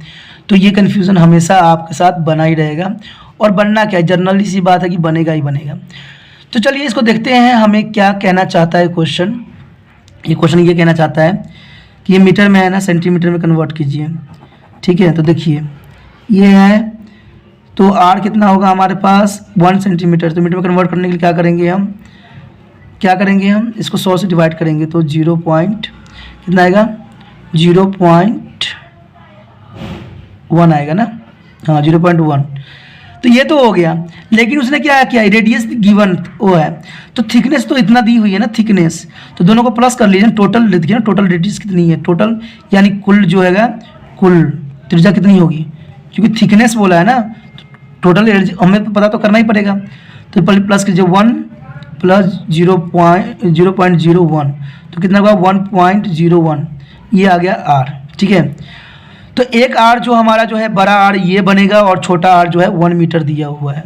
S1: तो ये कन्फ्यूज़न हमेशा आपके साथ बना ही रहेगा। और बनना क्या है, जनरली सी बात है कि बनेगा ही बनेगा। तो चलिए इसको देखते हैं हमें क्या कहना चाहता है क्वेश्चन। ये क्वेश्चन ये कहना चाहता है कि ये मीटर में है ना, सेंटीमीटर में कन्वर्ट कीजिए, ठीक है। तो देखिए ये है, तो आर कितना होगा हमारे पास 1 सेंटीमीटर, तो मीटर में कन्वर्ट करने के लिए क्या करेंगे हम इसको 100 से डिवाइड करेंगे, तो 0 पॉइंट कितना आएगा 0.1 आएगा ना, हाँ 0.1। तो ये तो हो गया, लेकिन उसने क्या किया, रेडियस गिवन वो है, तो थिकनेस तो इतना दी हुई है ना थिकनेस, तो दोनों को प्लस कर लीजिए, टोटल देखिए ना, टोटल रेडियस कितनी है, टोटल यानी कुल जो हैगा, कुल त्रिज्या कितनी होगी, क्योंकि थिकनेस बोला है ना, टोटल हमें तो पता तो करना ही पड़ेगा। तो प्लस कीजिए 1 प्लस 0.01, तो कितना होगा 1.01, ये आ गया आर, ठीक है। तो एक आर जो हमारा जो है बड़ा आर ये बनेगा और छोटा आर जो है 1 मीटर दिया हुआ है,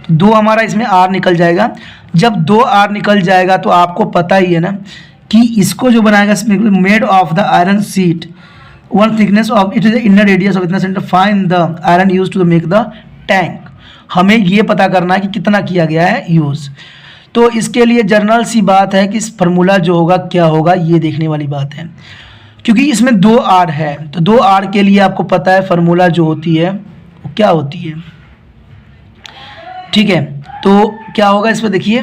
S1: तो 2 हमारा इसमें आर निकल जाएगा। जब 2 आर निकल जाएगा तो आपको पता ही है ना कि इसको जो बनाएगा इसमें made of the iron sheet 1 thickness of it is inner radius of इतना centimetre, find the iron use to make the tank. हमें ये पता करना है कि कितना किया गया है यूज़। तो इसके लिए जनरल सी बात है कि इस फार्मूला जो होगा क्या होगा, ये देखने वाली बात है, क्योंकि इसमें 2 आर है, तो 2 आर के लिए आपको पता है फार्मूला जो होती है वो क्या होती है, ठीक है। तो क्या होगा इस पर देखिए,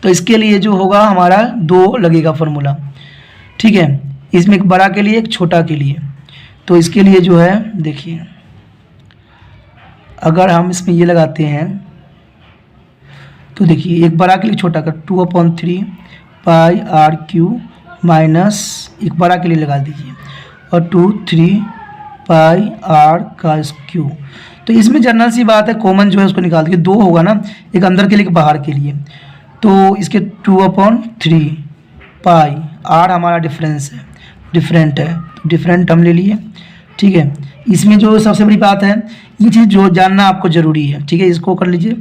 S1: तो इसके लिए जो होगा हमारा 2 लगेगा फार्मूला, ठीक है, इसमें एक बड़ा के लिए एक छोटा के लिए। तो इसके लिए जो है देखिए, अगर हम इसमें ये लगाते हैं तो देखिए एक बड़ा के लिए छोटा का 2/3 पाई आर क्यू माइनस एक बड़ा के लिए लगा दीजिए और 2/3 पाई आर का क्यू। तो इसमें जनरल सी बात है, कॉमन जो है उसको निकाल दीजिए, 2 होगा ना, एक अंदर के लिए एक बाहर के लिए, तो इसके 2/3 पाई आर हमारा डिफरेंस है, डिफरेंट है, तो डिफरेंट हम ले लिए, ठीक है। इसमें जो सबसे बड़ी बात है, ये चीज़ जो जानना आपको ज़रूरी है, ठीक है, इसको कर लीजिए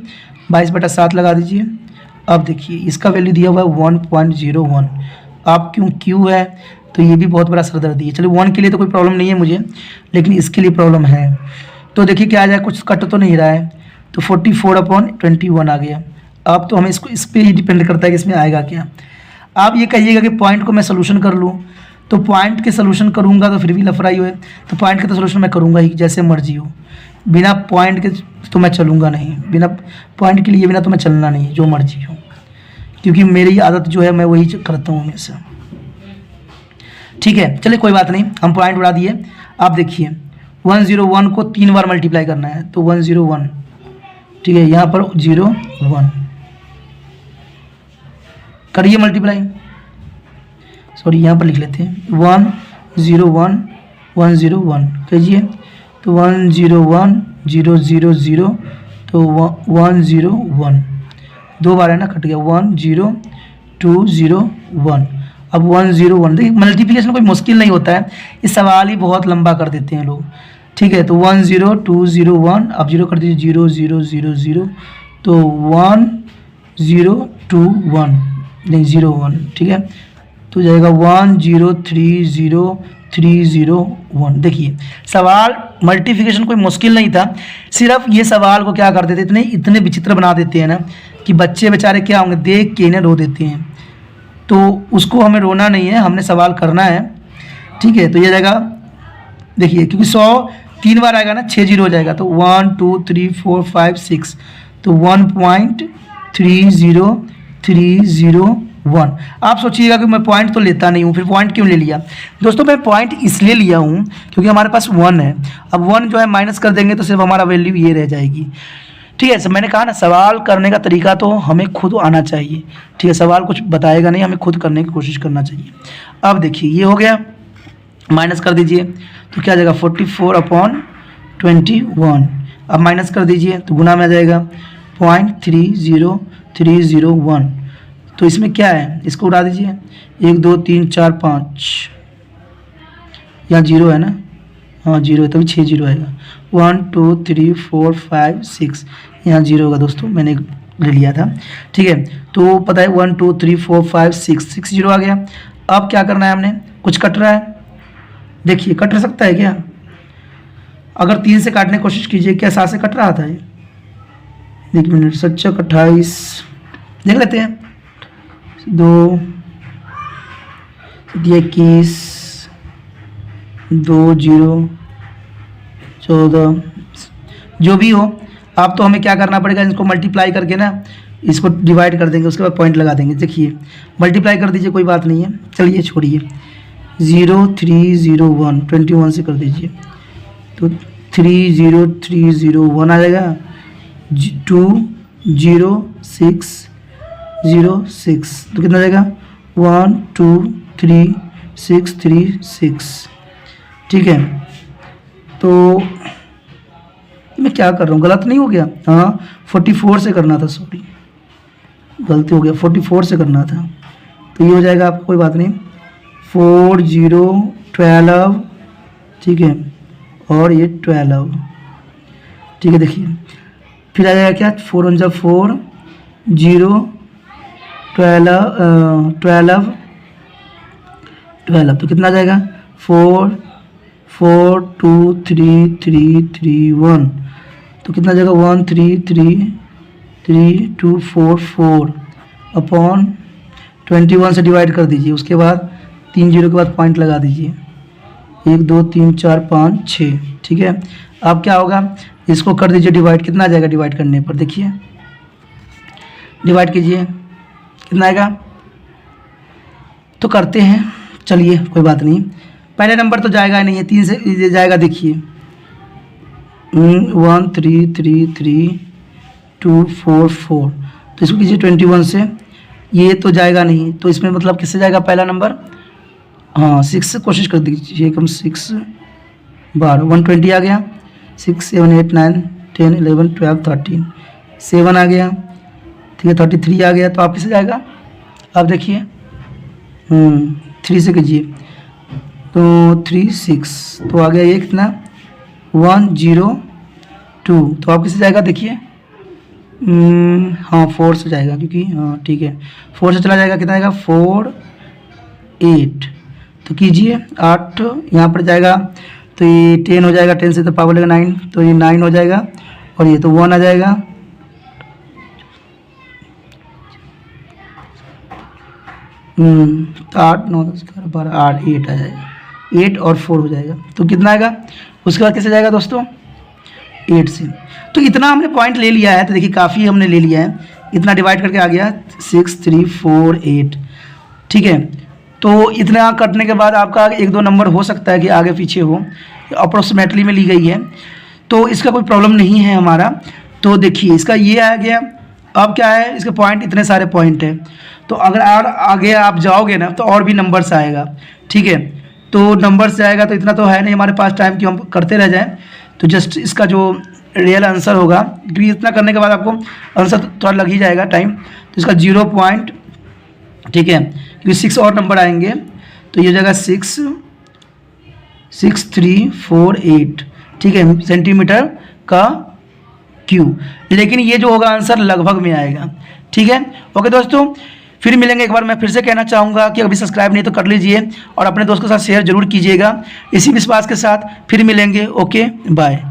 S1: 22/7 लगा दीजिए। अब देखिए इसका वैल्यू दिया हुआ है 1.01, आप क्यों क्यू है तो ये भी बहुत बड़ा सरदर्दी है। चलिए 1 के लिए तो कोई प्रॉब्लम नहीं है मुझे, लेकिन इसके लिए प्रॉब्लम है। तो देखिए क्या आ जाए, कुछ कट तो नहीं रहा है, तो 44/21 आ गया। अब तो हमें इसको इस पर ही डिपेंड करता है कि इसमें आएगा क्या। आप ये कहिएगा कि पॉइंट को मैं सोल्यूशन कर लूँ, तो पॉइंट के सोल्यूशन करूँगा तो फिर भी लफड़ाई हुए, तो पॉइंट के तो सोल्यूशन मैं करूँगा ही जैसे मर्जी हो, बिना पॉइंट के तो मैं चलूँगा नहीं, बिना पॉइंट के लिए बिना तो मैं चलना नहीं, जो मर्जी हो, क्योंकि मेरी आदत जो है मैं वही करता हूँ हमेशा। ठीक है, चलिए कोई बात नहीं, हम पॉइंट उड़ा दिए। आप देखिए 101 को 3 बार मल्टीप्लाई करना है, तो 101, ठीक है, यहाँ पर 01 करिए मल्टीप्लाई, सॉरी यहाँ पर लिख लेते हैं 101 101 कीजिए, तो 101 000 तो 101 दो बार है ना, कट गया 10201। अब 101 देखिए मल्टीप्लिकेशन कोई मुश्किल नहीं होता है, इस सवाल ही बहुत लंबा कर देते हैं लोग। ठीक है, तो 10201 अब 0 कर दीजिए 0000 तो 1021 नहीं 01, ठीक है, तो जाएगा 1030301। देखिए सवाल मल्टीप्लिकेशन कोई मुश्किल नहीं था, सिर्फ ये सवाल को क्या कर देते इतने विचित्र बना देते हैं ना कि बच्चे बेचारे क्या होंगे देख के ना रो देते हैं। तो उसको हमें रोना नहीं है, हमने सवाल करना है। ठीक है, तो ये जाएगा देखिए, क्योंकि 100 3 बार आएगा ना 6 0 हो जाएगा, तो 1 2 3 4 5 6 तो 1.30301। आप सोचिएगा कि मैं पॉइंट तो लेता नहीं हूँ, फिर पॉइंट क्यों ले लिया दोस्तों? मैं पॉइंट इसलिए लिया हूँ क्योंकि हमारे पास 1 है, अब 1 जो है माइनस कर देंगे तो सिर्फ हमारा वैल्यू ये रह जाएगी। ठीक है, सब मैंने कहा ना सवाल करने का तरीका तो हमें खुद आना चाहिए। ठीक है, सवाल कुछ बताएगा नहीं, हमें खुद करने की कोशिश करना चाहिए। अब देखिए ये हो गया, माइनस कर दीजिए तो क्या आ जाएगा 44/21। अब माइनस कर दीजिए तो गुना में आ जाएगा 0.30301। तो इसमें क्या है, इसको उड़ा दीजिए 1 2 3 4 5, यहाँ 0 है ना, हाँ 0 है तभी 6 0 आएगा। 1 2 3 4 5 6 यहाँ 0 होगा दोस्तों, मैंने ले लिया था। ठीक है, तो पता है 1 2 3 4 5 6 0 आ गया। अब क्या करना है, हमने कुछ कट रहा है, देखिए कट सकता है क्या? अगर 3 से काटने की कोशिश कीजिए, क्या 7 से कट रहा था ये? 1 मिनट, 7 28 देख लेते हैं, 2 21 2 0 14 जो भी हो। अब तो हमें क्या करना पड़ेगा, इसको मल्टीप्लाई करके ना इसको डिवाइड कर देंगे, उसके बाद पॉइंट लगा देंगे। देखिए मल्टीप्लाई कर दीजिए, कोई बात नहीं है, चलिए छोड़िए। 0301 21 से कर दीजिए तो 30301 आ जाएगा। 20606 तो कितना जाएगा 123636। ठीक है, तो मैं क्या कर रहा हूँ, गलत नहीं हो गया? हाँ 44 से करना था, सॉरी गलती हो गया, 44 से करना था। तो ये हो जाएगा आपको, कोई बात नहीं, 4012। ठीक है, और ये 12। ठीक है, देखिए फिर आ जाएगा क्या 4 1 4 0 12 तो कितना आ जाएगा 4 4 2 3 3 3 1 तो कितना जाएगा 1 3 3 3 2 4 4 अपॉन 21 से डिवाइड कर दीजिए। उसके बाद 3 0 के बाद पॉइंट लगा दीजिए, 1 2 3 4 5 6। ठीक है, अब क्या होगा, इसको कर दीजिए डिवाइड, कितना आ जाएगा डिवाइड करने पर, देखिए डिवाइड कीजिए कितना आएगा। तो करते हैं, चलिए कोई बात नहीं, पहले नंबर तो जाएगा नहीं है, 3 से जाएगा। देखिए 1333244 तो इसको कीजिए 21 से, ये तो जाएगा नहीं, तो इसमें मतलब किससे जाएगा पहला नंबर, हाँ 6 से कोशिश कर दीजिए, कम 6 12 120 आ गया। 6 7 8 9 10 11 12 13 7 आ गया। ठीक है, 33 आ गया। तो आप किससे जाएगा, आप देखिए 3 से कीजिए तो 3 6 तो आ गया ये कितना 102। तो आप किससे जाएगा, देखिए हाँ 4 से जाएगा, क्योंकि हाँ ठीक है 4 से चला जाएगा, कितना आएगा 4 8। तो कीजिए 8 यहाँ पर जाएगा तो ये 10 हो जाएगा, 10 से तो पावर लगेगा 9 तो ये 9 हो जाएगा, और ये तो 1 आ जाएगा। 8 9 10 11 12 8 8 आ जाएगा, 8 और 4 हो जाएगा, तो कितना आएगा? उसके बाद कैसे जाएगा दोस्तों? 8 से। तो इतना हमने पॉइंट ले लिया है, तो देखिए काफ़ी हमने ले लिया है, इतना डिवाइड करके आ गया 6 3 4 8, ठीक है। तो इतना कटने के बाद आपका 1-2 नंबर हो सकता है कि आगे पीछे हो, अप्रोक्सीमेटली में ली गई है, तो इसका कोई प्रॉब्लम नहीं है हमारा। तो देखिए इसका ये आ गया। अब क्या है, इसके पॉइंट इतने सारे पॉइंट हैं, तो अगर और आगे आप जाओगे ना तो और भी नंबर्स आएगा, ठीक है। तो नंबर से आएगा, तो इतना तो है नहीं हमारे पास टाइम कि हम करते रह जाएं। तो जस्ट इसका जो रियल आंसर होगा, क्योंकि इतना करने के बाद आपको आंसर थोड़ा लग ही जाएगा टाइम, तो इसका 0 पॉइंट, ठीक है, क्योंकि 6 और नंबर आएंगे, तो ये हो जाएगा 6 6 3 4 8, ठीक है, सेंटीमीटर का क्यूब। लेकिन ये जो होगा आंसर लगभग में आएगा, ठीक है। ओके दोस्तों, फिर मिलेंगे। एक बार मैं फिर से कहना चाहूँगा कि अभी सब्सक्राइब नहीं तो कर लीजिए और अपने दोस्तों के साथ शेयर जरूर कीजिएगा। इसी विश्वास के साथ फिर मिलेंगे। Okay bye.